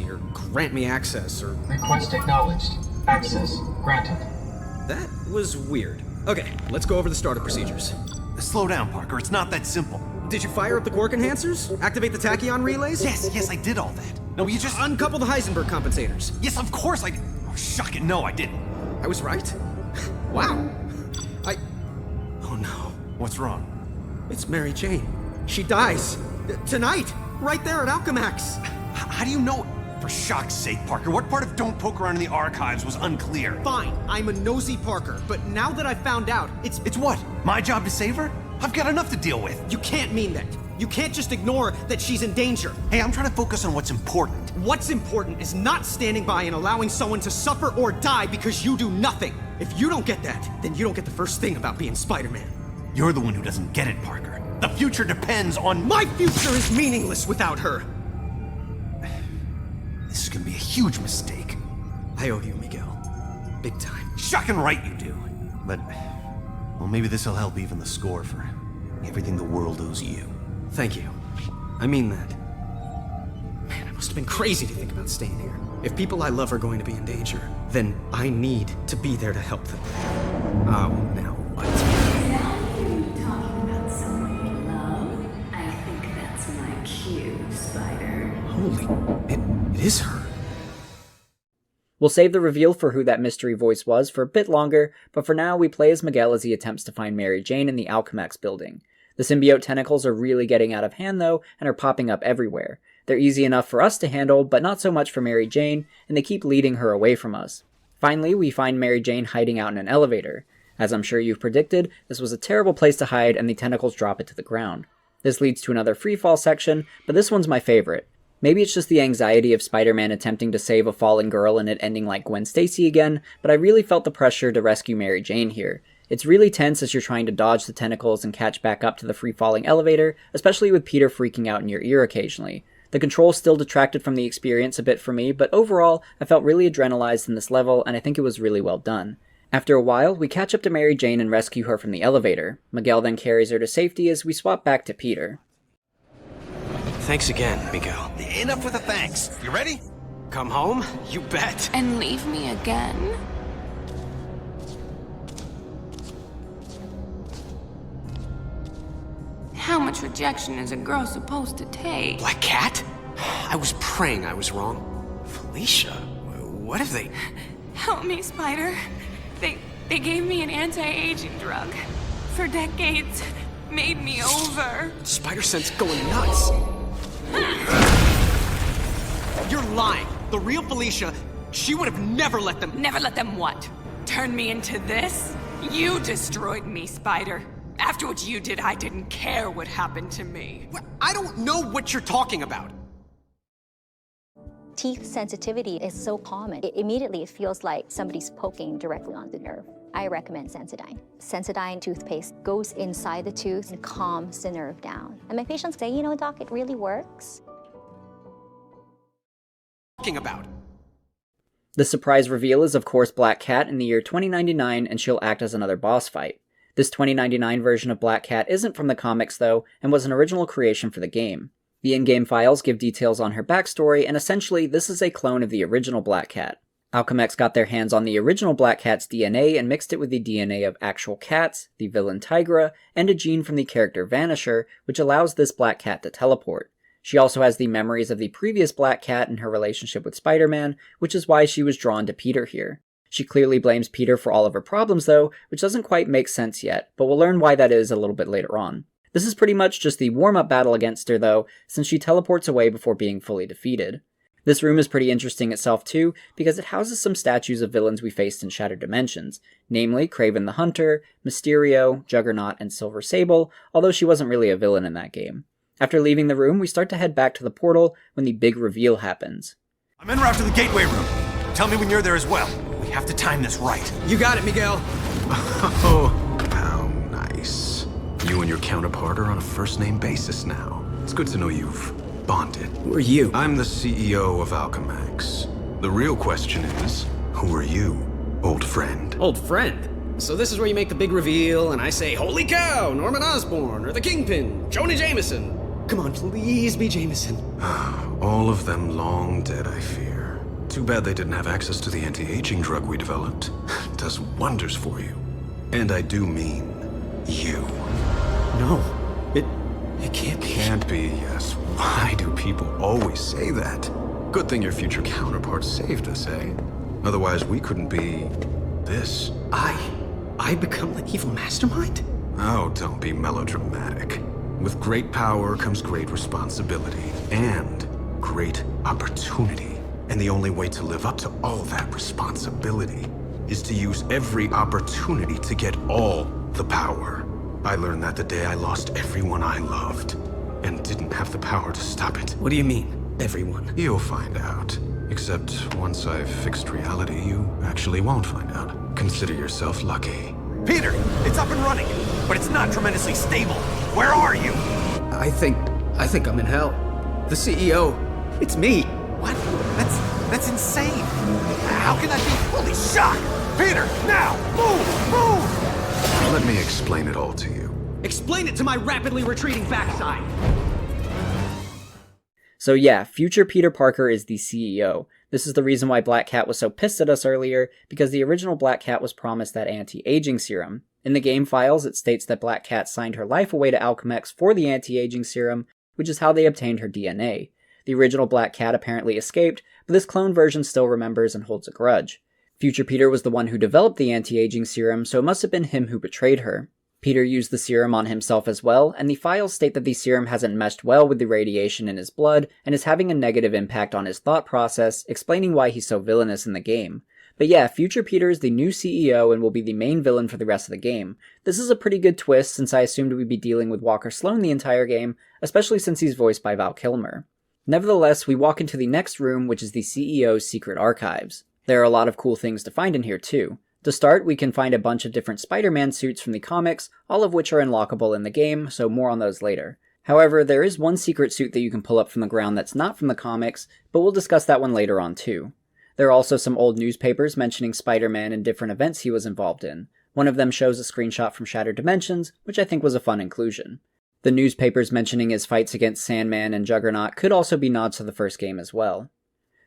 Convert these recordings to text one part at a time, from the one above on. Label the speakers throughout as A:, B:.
A: me, or grant me access, or...
B: Request acknowledged. Access granted.
A: That was weird. Okay, let's go over the startup procedures.
C: Slow down, Parker. It's not that simple.
A: Did you fire up the quark enhancers? Activate the tachyon relays?
C: Yes, I did all that. No, you just...
A: Uncouple the Heisenberg compensators.
C: Yes, of course I did. Oh, shocking. No, I didn't.
A: I was right. Wow. Oh no.
C: What's wrong?
A: It's Mary Jane. She dies. Tonight! Right there at Alchemax!
C: How do you know? For shock's sake, Parker, what part of Don't Poke Around in the Archives was unclear?
A: Fine, I'm a nosy Parker, but now that I've found out, it's
C: what? My job to save her? I've got enough to deal with.
A: You can't mean that. You can't just ignore that she's in danger.
C: Hey, I'm trying to focus on what's important.
A: What's important is not standing by and allowing someone to suffer or die because you do nothing. If you don't get that, then you don't get the first thing about being Spider-Man.
C: You're the one who doesn't get it, Parker. The future depends on...
A: My future is meaningless without her!
C: This is gonna be a huge mistake.
A: I owe you, Miguel. Big time.
C: Shocking right you do. But, well, maybe this'll help even the score for everything the world owes you.
A: Thank you. I mean that. Man, I must have been crazy to think about staying here. If people I love are going to be in danger, then I need to be there to help them. Oh, now what?
D: Talking about someone you love? I think that's my cue, Spider.
A: Holy, it is her.
E: We'll save the reveal for who that mystery voice was for a bit longer, but for now we play as Miguel as he attempts to find Mary Jane in the Alchemax building. The symbiote tentacles are really getting out of hand though, and are popping up everywhere. They're easy enough for us to handle, but not so much for Mary Jane, and they keep leading her away from us. Finally, we find Mary Jane hiding out in an elevator. As I'm sure you've predicted, this was a terrible place to hide and the tentacles drop it to the ground. This leads to another freefall section, but this one's my favorite. Maybe it's just the anxiety of Spider-Man attempting to save a fallen girl and it ending like Gwen Stacy again, but I really felt the pressure to rescue Mary Jane here. It's really tense as you're trying to dodge the tentacles and catch back up to the free-falling elevator, especially with Peter freaking out in your ear occasionally. The controls still detracted from the experience a bit for me, but overall, I felt really adrenalized in this level, and I think it was really well done. After a while, we catch up to Mary Jane and rescue her from the elevator. Miguel then carries her to safety as we swap back to Peter.
A: Thanks again, Miguel.
C: Enough with the thanks. You ready?
A: Come home? You bet.
F: And leave me again? How much rejection is a girl supposed to take?
A: Black Cat? I was praying I was wrong. Felicia? What have they...
F: Help me, Spider. They gave me an anti-aging drug. For decades, made me over.
A: Spider sense going nuts. You're lying. The real Felicia, she would have never let them...
F: Never let them what? Turn me into this? You destroyed me, Spider. After what you did, I didn't care what happened to me.
A: I don't know what you're talking about.
G: Teeth sensitivity is so common. Immediately it feels like somebody's poking directly on the nerve. I recommend Sensodyne. Sensodyne toothpaste goes inside the tooth and calms the nerve down. And my patients say, you know, doc, it really works.
A: Talking about.
E: The surprise reveal is of course Black Cat in the year 2099, and she'll act as another boss fight. This 2099 version of Black Cat isn't from the comics though, and was an original creation for the game. The in-game files give details on her backstory, and essentially this is a clone of the original Black Cat. Alchemax got their hands on the original Black Cat's DNA and mixed it with the DNA of actual cats, the villain Tigra, and a gene from the character Vanisher, which allows this Black Cat to teleport. She also has the memories of the previous Black Cat and her relationship with Spider-Man, which is why she was drawn to Peter here. She clearly blames Peter for all of her problems though, which doesn't quite make sense yet, but we'll learn why that is a little bit later on. This is pretty much just the warm-up battle against her though, since she teleports away before being fully defeated. This room is pretty interesting itself too, because it houses some statues of villains we faced in Shattered Dimensions, namely Kraven the Hunter, Mysterio, Juggernaut, and Silver Sable, although she wasn't really a villain in that game. After leaving the room, we start to head back to the portal when the big reveal happens.
C: I'm en route to the gateway room. Tell me when you're there as well. We have to time this right.
A: You got it, Miguel.
H: Oh, how nice. You and your counterpart are on a first-name basis now. It's good to know you've bonded.
A: Who are you?
H: I'm the CEO of Alchemax. The real question is, who are you, old friend?
A: Old friend? So this is where you make the big reveal, and I say, holy cow, Norman Osborn, or the Kingpin, Jonah Jameson. Come on, please be Jameson.
H: All of them long dead, I fear. Too bad they didn't have access to the anti-aging drug we developed. Does wonders for you. And I do mean you.
A: No, it can't be.
H: Can't be, yes. Why do people always say that? Good thing your future counterpart saved us, eh? Otherwise, we couldn't be this.
A: I become the evil mastermind?
H: Oh, don't be melodramatic. With great power comes great responsibility and great opportunity. And the only way to live up to all that responsibility is to use every opportunity to get all the power. I learned that the day I lost everyone I loved and didn't have the power to stop it.
A: What do you mean, everyone?
H: You'll find out. Except once I've fixed reality, you actually won't find out. Consider yourself lucky.
C: Peter, it's up and running, but it's not tremendously stable. Where are you?
A: I think I'm in hell. The CEO, it's me.
C: What? That's insane. How can that be? Holy shock! Peter, now! Move!
H: Let me explain it all to you.
A: Explain it to my rapidly retreating backside.
E: So yeah, future Peter Parker is the CEO. This is the reason why Black Cat was so pissed at us earlier, because the original Black Cat was promised that anti-aging serum. In the game files, it states that Black Cat signed her life away to Alchemex for the anti-aging serum, which is how they obtained her DNA. The original Black Cat apparently escaped, but this clone version still remembers and holds a grudge. Future Peter was the one who developed the anti-aging serum, so it must have been him who betrayed her. Peter used the serum on himself as well, and the files state that the serum hasn't meshed well with the radiation in his blood, and is having a negative impact on his thought process, explaining why he's so villainous in the game. But yeah, Future Peter is the new CEO and will be the main villain for the rest of the game. This is a pretty good twist, since I assumed we'd be dealing with Walker Sloan the entire game, especially since he's voiced by Val Kilmer. Nevertheless, we walk into the next room, which is the CEO's secret archives. There are a lot of cool things to find in here too. To start, we can find a bunch of different Spider-Man suits from the comics, all of which are unlockable in the game, so more on those later. However, there is one secret suit that you can pull up from the ground that's not from the comics, but we'll discuss that one later on too. There are also some old newspapers mentioning Spider-Man and different events he was involved in. One of them shows a screenshot from Shattered Dimensions, which I think was a fun inclusion. The newspapers mentioning his fights against Sandman and Juggernaut could also be nods to the first game as well.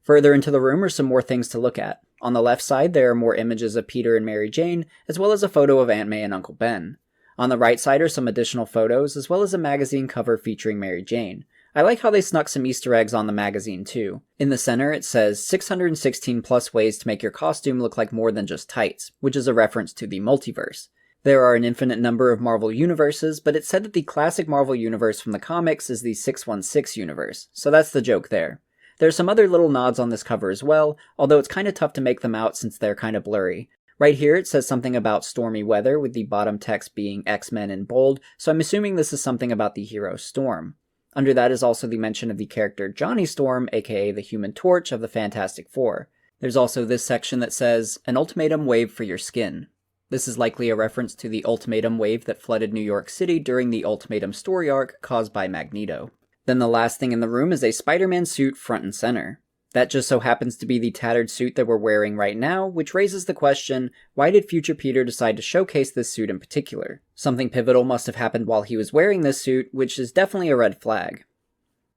E: Further into the room are some more things to look at. On the left side, there are more images of Peter and Mary Jane, as well as a photo of Aunt May and Uncle Ben. On the right side are some additional photos, as well as a magazine cover featuring Mary Jane. I like how they snuck some Easter eggs on the magazine too. In the center, it says 616 plus ways to make your costume look like more than just tights, which is a reference to the multiverse. There are an infinite number of Marvel universes, but it's said that the classic Marvel universe from the comics is the 616 universe, so that's the joke there. There's some other little nods on this cover as well, although it's kind of tough to make them out since they're kind of blurry. Right here it says something about stormy weather, with the bottom text being X-Men in bold, so I'm assuming this is something about the hero Storm. Under that is also the mention of the character Johnny Storm, aka the Human Torch of the Fantastic Four. There's also this section that says, "An ultimatum wave for your skin." This is likely a reference to the ultimatum wave that flooded New York City during the Ultimatum story arc caused by Magneto. Then the last thing in the room is a Spider-Man suit front and center. That just so happens to be the tattered suit that we're wearing right now, which raises the question, why did future Peter decide to showcase this suit in particular? Something pivotal must have happened while he was wearing this suit, which is definitely a red flag.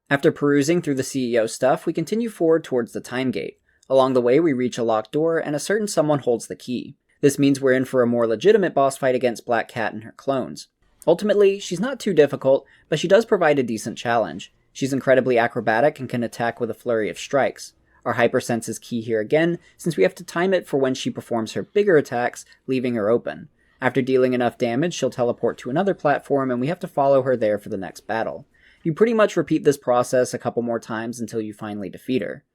E: After perusing through the CEO stuff, we continue forward towards the time gate. Along the way we reach a locked door, and a certain someone holds the key. This means we're in for a more legitimate boss fight against Black Cat and her clones. Ultimately, she's not too difficult, but she does provide a decent challenge. She's incredibly acrobatic and can attack with a flurry of strikes. Our hypersense is key here again, since we have to time it for when she performs her bigger attacks, leaving her open. After dealing enough damage, she'll teleport to another platform, and we have to follow her there for the next battle. You pretty much repeat this process a couple more times until you finally defeat her.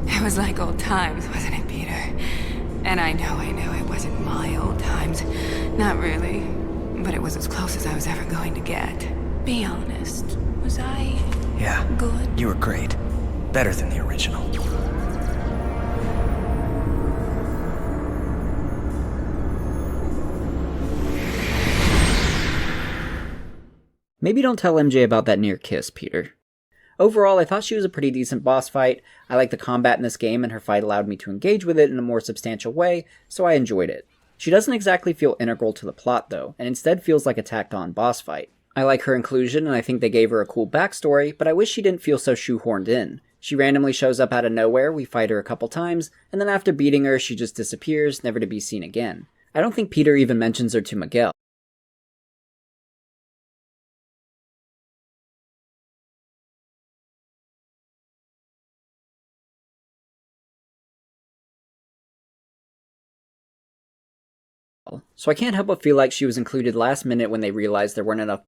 F: It was like old times, wasn't it, Peter? And I know it wasn't my old times. Not really. But it was as close as I was ever going to get. Be honest. Was I...
I: Yeah.
F: Good?
I: You were great. Better than the original.
E: Maybe don't tell MJ about that near kiss, Peter. Overall, I thought she was a pretty decent boss fight. I like the combat in this game, and her fight allowed me to engage with it in a more substantial way, so I enjoyed it. She doesn't exactly feel integral to the plot though, and instead feels like a tacked on boss fight. I like her inclusion and I think they gave her a cool backstory, but I wish she didn't feel so shoehorned in. She randomly shows up out of nowhere, we fight her a couple times, and then after beating her, she just disappears, never to be seen again. I don't think Peter even mentions her to Miguel. So I can't help but feel like she was included last minute when they realized there weren't enough